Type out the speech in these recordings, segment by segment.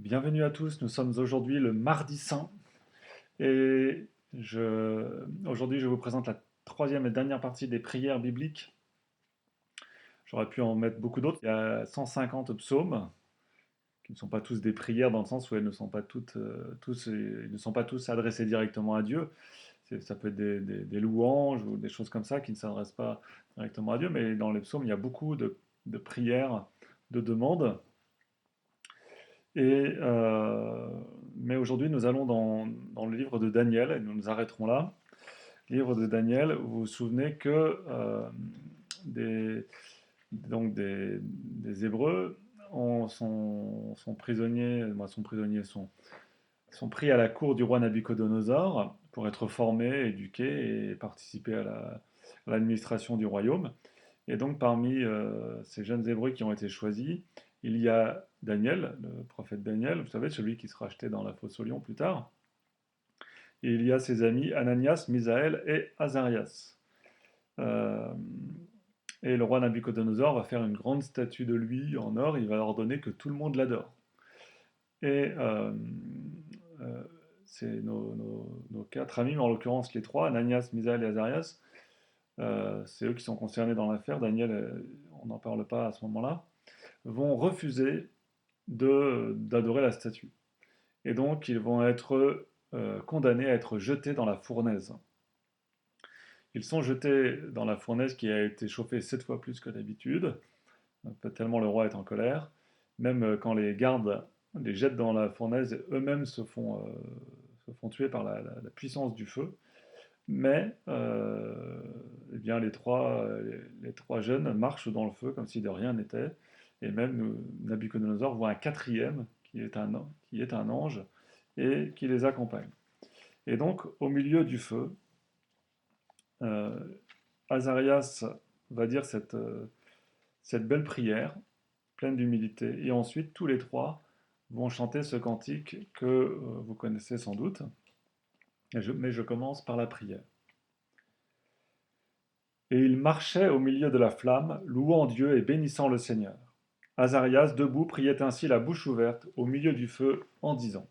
Bienvenue à tous, nous sommes aujourd'hui le mardi saint et aujourd'hui je vous présente la troisième et dernière partie des prières bibliques. J'aurais pu en mettre beaucoup d'autres. Il y a 150 psaumes qui ne sont pas tous des prières dans le sens où elles ne sont pas ils ne sont pas tous adressés directement à Dieu. Ça peut être des louanges ou des choses comme ça qui ne s'adressent pas directement à Dieu, mais dans les psaumes il y a beaucoup de prières, de demandes. Et, euh, mais aujourd'hui, nous allons dans le livre de Daniel, et nous nous arrêterons là. Livre de Daniel, vous vous souvenez que des, des Hébreux sont prisonniers, sont pris à la cour du roi Nabuchodonosor pour être formés, éduqués et participer à l'administration du royaume. Et donc parmi ces jeunes Hébreux qui ont été choisis, il y a Daniel, le prophète Daniel, vous savez, celui qui sera jeté dans la fosse au lion plus tard. Et il y a ses amis Ananias, Misaël et Azarias. Euh, et le roi Nabuchodonosor va faire une grande statue de lui en or, il va ordonner que tout le monde l'adore. Et euh, c'est nos quatre amis, mais en l'occurrence les trois, Ananias, Misaël et Azarias, c'est eux qui sont concernés dans l'affaire, Daniel, on n'en parle pas à ce moment-là, vont refuser d'adorer la statue. Et donc ils vont être condamnés à être jetés dans la fournaise. Ils sont jetés dans la fournaise qui a été chauffée 7 fois plus que d'habitude, tellement le roi est en colère. Même quand les gardes les jettent dans la fournaise, eux-mêmes se font tuer par la puissance du feu. Mais eh bien, les trois jeunes marchent dans le feu comme si de rien n'était. Et même Nabucodonosor voit un quatrième qui est un ange et qui les accompagne. Et donc, au milieu du feu, euh, Azarias va dire cette belle prière, pleine d'humilité. Et ensuite, tous les trois vont chanter ce cantique que vous connaissez sans doute. Mais je commence par la prière. Et il marchait au milieu de la flamme, louant Dieu et bénissant le Seigneur. Azarias, debout, priait ainsi la bouche ouverte au milieu du feu, en disant: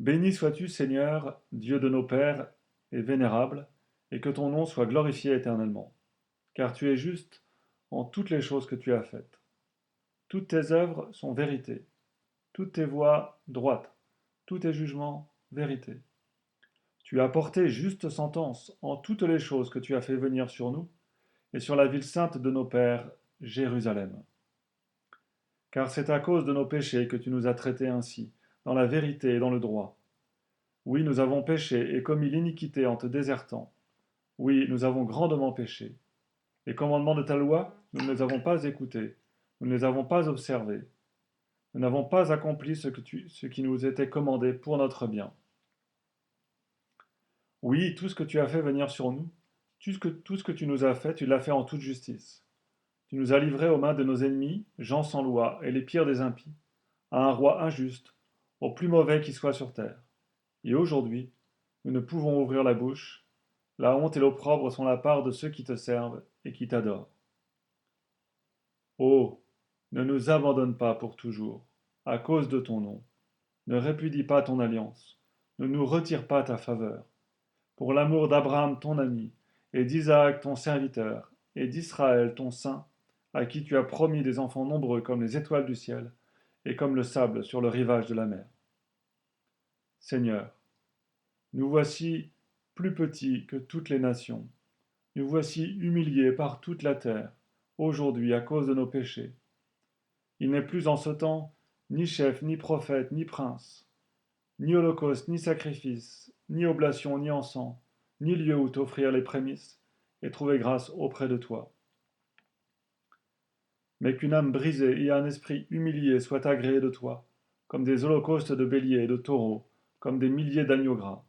Béni sois-tu, Seigneur, Dieu de nos pères, et vénérable, et que ton nom soit glorifié éternellement. Car tu es juste en toutes les choses que tu as faites. Toutes tes œuvres sont vérité, toutes tes voies droites, tous tes jugements vérité. Tu as porté juste sentence en toutes les choses que tu as fait venir sur nous, et sur la ville sainte de nos pères, Jérusalem. Car c'est à cause de nos péchés que tu nous as traités ainsi, dans la vérité et dans le droit. Oui, nous avons péché et commis l'iniquité en te désertant. Oui, nous avons grandement péché. Les commandements de ta loi, nous ne les avons pas écoutés, nous ne les avons pas observés. Nous n'avons pas accompli ce qui nous était commandé pour notre bien. Oui, tout ce que tu as fait venir sur nous, tout ce que tu nous as fait, tu l'as fait en toute justice. Tu nous as livrés aux mains de nos ennemis, gens sans loi, et les pires des impies, à un roi injuste, au plus mauvais qui soit sur terre. Et aujourd'hui, nous ne pouvons ouvrir la bouche, la honte et l'opprobre sont la part de ceux qui te servent et qui t'adorent. Oh, ne nous abandonne pas pour toujours, à cause de ton nom. Ne répudie pas ton alliance, ne nous retire pas ta faveur. Pour l'amour d'Abraham ton ami, et d'Isaac ton serviteur, et d'Israël ton saint, à qui tu as promis des enfants nombreux comme les étoiles du ciel, et comme le sable sur le rivage de la mer. Seigneur, nous voici plus petits que toutes les nations, nous voici humiliés par toute la terre, aujourd'hui à cause de nos péchés. Il n'est plus en ce temps ni chef, ni prophète, ni prince, ni holocauste, ni sacrifice, ni oblation, ni encens, ni lieu où t'offrir les prémices et trouver grâce auprès de toi. Mais qu'une âme brisée et un esprit humilié soient agréés de toi, comme des holocaustes de béliers et de taureaux, comme des milliers d'agneaux gras.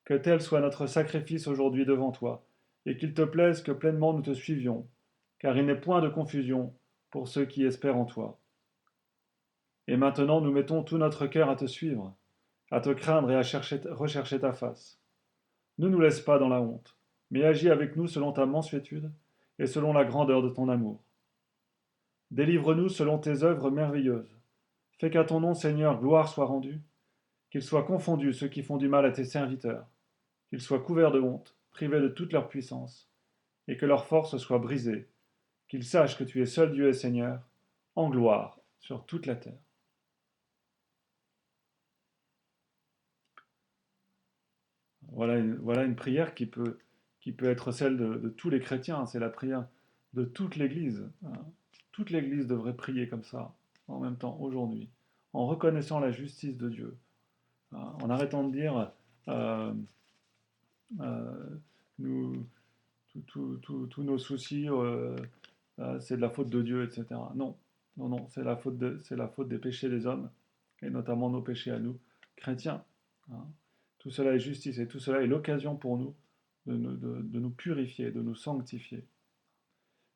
Que tel soit notre sacrifice aujourd'hui devant toi, et qu'il te plaise que pleinement nous te suivions, car il n'est point de confusion pour ceux qui espèrent en toi. Et maintenant nous mettons tout notre cœur à te suivre, à te craindre et à rechercher ta face. Ne nous laisse pas dans la honte, mais agis avec nous selon ta mansuétude et selon la grandeur de ton amour. Délivre-nous selon tes œuvres merveilleuses, Fais qu'à ton nom, Seigneur, gloire soit rendue. Qu'ils soient confondus ceux qui font du mal à tes serviteurs. Qu'ils soient couverts de honte, privés de toute leur puissance, et que leur force soit brisée. Qu'ils sachent que tu es seul Dieu et Seigneur, en gloire sur toute la terre. Voilà une prière qui peut être celle de tous les chrétiens. C'est la prière de toute l'Église, hein. Toute l'Église devrait prier comme ça, en même temps, aujourd'hui, en reconnaissant la justice de Dieu, hein, en arrêtant de dire euh, euh, nous, tous nos soucis, c'est de la faute de Dieu, etc. Non, non, non, c'est la faute des péchés des hommes, et notamment nos péchés à nous, chrétiens, hein. Tout cela est justice, et tout cela est l'occasion pour nous de nous purifier, de nous sanctifier.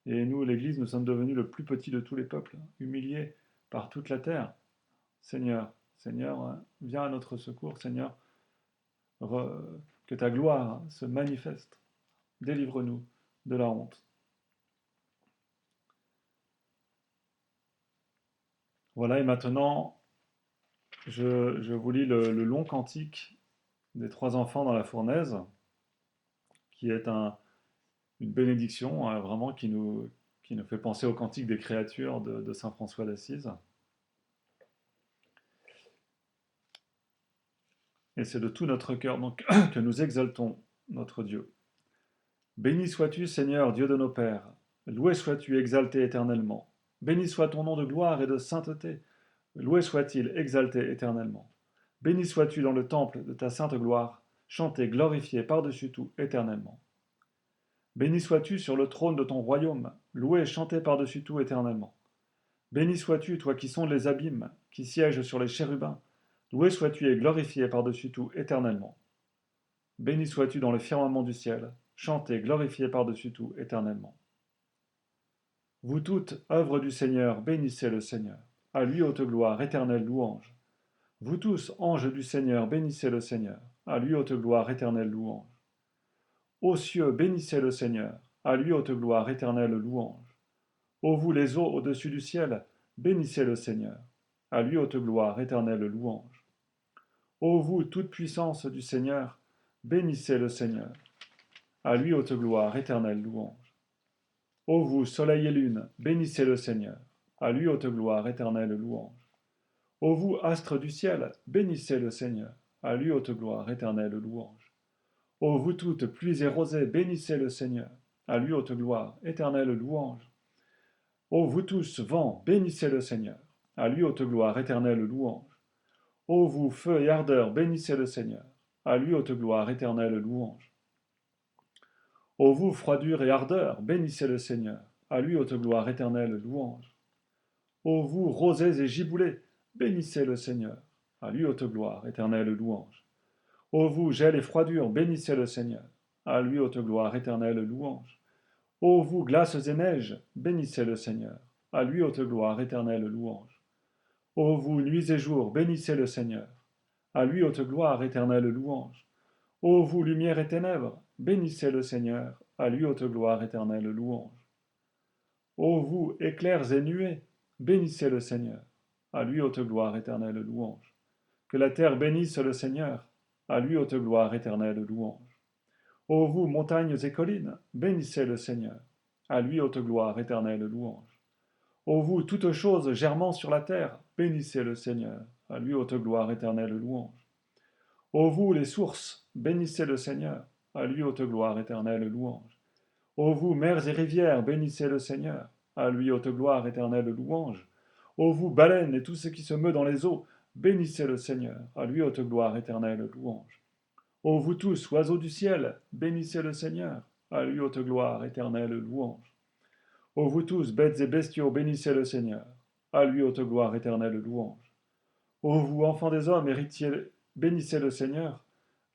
Et nous, l'Église, nous sommes devenus le plus petit de tous les peuples, humiliés par toute la terre. Seigneur, Seigneur, hein, viens à notre secours, Seigneur, que ta gloire se manifeste. Délivre-nous de la honte. Voilà, et maintenant, je vous lis le long cantique des trois enfants dans la fournaise, qui est une bénédiction, hein, vraiment, qui nous fait penser au cantique des créatures de saint François d'Assise. Et c'est de tout notre cœur donc que nous exaltons notre Dieu. Béni sois-tu, Seigneur, Dieu de nos pères. Loué sois-tu, exalté éternellement. Béni soit ton nom de gloire et de sainteté. Loué soit-il, exalté éternellement. Béni sois-tu dans le temple de ta sainte gloire, chanté, glorifié par-dessus tout éternellement. Béni sois-tu sur le trône de ton royaume, loué et chanté par-dessus tout éternellement. Béni sois-tu, toi qui sondes les abîmes, qui sièges sur les chérubins, loué sois-tu et glorifié par-dessus tout éternellement. Béni sois-tu dans le firmament du ciel, chanté, glorifié par-dessus tout éternellement. Vous toutes, œuvres du Seigneur, bénissez le Seigneur. À lui haute gloire, éternelle louange. Vous tous, anges du Seigneur, bénissez le Seigneur. À lui haute gloire, éternelle louange. Ô cieux, bénissez le Seigneur. À lui haute gloire, éternelle louange. Ô vous les eaux au-dessus du ciel, bénissez le Seigneur. À lui haute gloire, éternelle louange. Ô vous, toute puissance du Seigneur, bénissez le Seigneur. À lui haute gloire, éternelle louange. Ô vous, soleil et lune, bénissez le Seigneur. À lui haute gloire, éternelle louange. Ô vous, astres du ciel, bénissez le Seigneur. À lui haute gloire, éternelle louange. Ô vous toutes, pluies et rosées, bénissez le Seigneur. À lui haute gloire, éternelle louange. Ô vous tous, vents, bénissez le Seigneur. À lui haute gloire, éternelle louange. Ô vous, feu et ardeur, bénissez le Seigneur. À lui haute gloire, éternelle louange. Ô vous, froidure et ardeur, bénissez le Seigneur. À lui haute gloire, éternelle louange. Ô vous, rosées et giboulées, bénissez le Seigneur. À lui haute gloire, éternelle louange. Ô vous, gel et froidure, bénissez le Seigneur. À lui haute gloire, éternelle louange. Ô vous, glaces et neiges, bénissez le Seigneur. À lui haute gloire, éternelle louange. Ô vous, nuits et jours, bénissez le Seigneur. À lui haute gloire, éternelle louange. Ô vous, lumière et ténèbres, bénissez le Seigneur. À lui haute gloire, éternelle louange. Ô vous, éclairs et nuées, bénissez le Seigneur. À lui haute gloire, éternelle louange. Que la terre bénisse le Seigneur. À lui haute gloire, éternelle louange. Ô vous, montagnes et collines, bénissez le Seigneur. À lui haute gloire, éternelle louange. Ô vous, toutes choses germant sur la terre, bénissez le Seigneur. À lui haute gloire, éternelle louange. Ô vous, les sources, bénissez le Seigneur. À lui haute gloire, éternelle louange. Ô vous, mers et rivières, bénissez le Seigneur. À lui haute gloire, éternelle louange. Ô vous, baleines et tout ce qui se meut dans les eaux, bénissez le Seigneur. À lui haute gloire, éternelle louange. Ô vous tous, oiseaux du ciel, bénissez le Seigneur. À lui haute gloire, éternelle louange. Ô vous tous, bêtes et bestiaux, bénissez le Seigneur. À lui haute gloire, éternelle louange. Ô vous, enfants des hommes, héritiers, bénissez le Seigneur.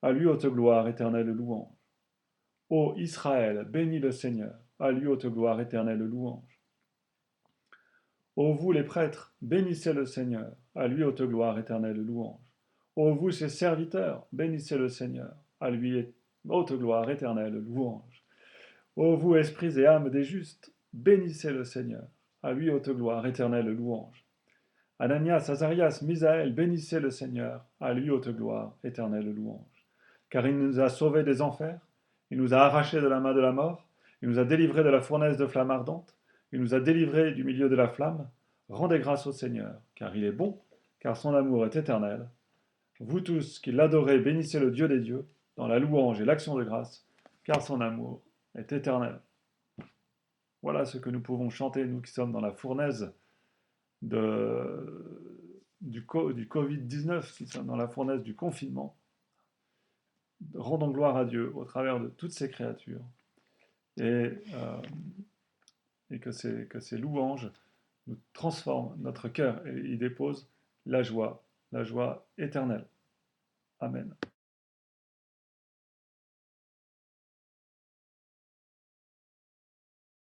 À lui haute gloire, éternelle louange. Ô Israël, bénis le Seigneur. À lui haute gloire, éternelle louange. Ô vous les prêtres, bénissez le Seigneur. À lui haute gloire, éternelle louange. Ô vous ses serviteurs, bénissez le Seigneur. À lui haute gloire, éternelle louange. Ô vous esprits et âmes des justes, bénissez le Seigneur. À lui haute gloire, éternelle louange. Ananias, Azarias, Misaël, bénissez le Seigneur, à lui haute gloire, éternelle louange. Car il nous a sauvés des enfers, il nous a arrachés de la main de la mort, il nous a délivrés de la fournaise de flamme ardente, il nous a délivrés du milieu de la flamme. Rendez grâce au Seigneur, car il est bon, car son amour est éternel. Vous tous qui l'adorez, bénissez le Dieu des dieux, dans la louange et l'action de grâce, car son amour est éternel. Voilà ce que nous pouvons chanter, nous qui sommes dans la fournaise du Covid-19, qui sommes dans la fournaise du confinement. Rendons gloire à Dieu au travers de toutes ces créatures et, euh, et que ces louanges nous transforment notre cœur et y déposent la joie éternelle. Amen.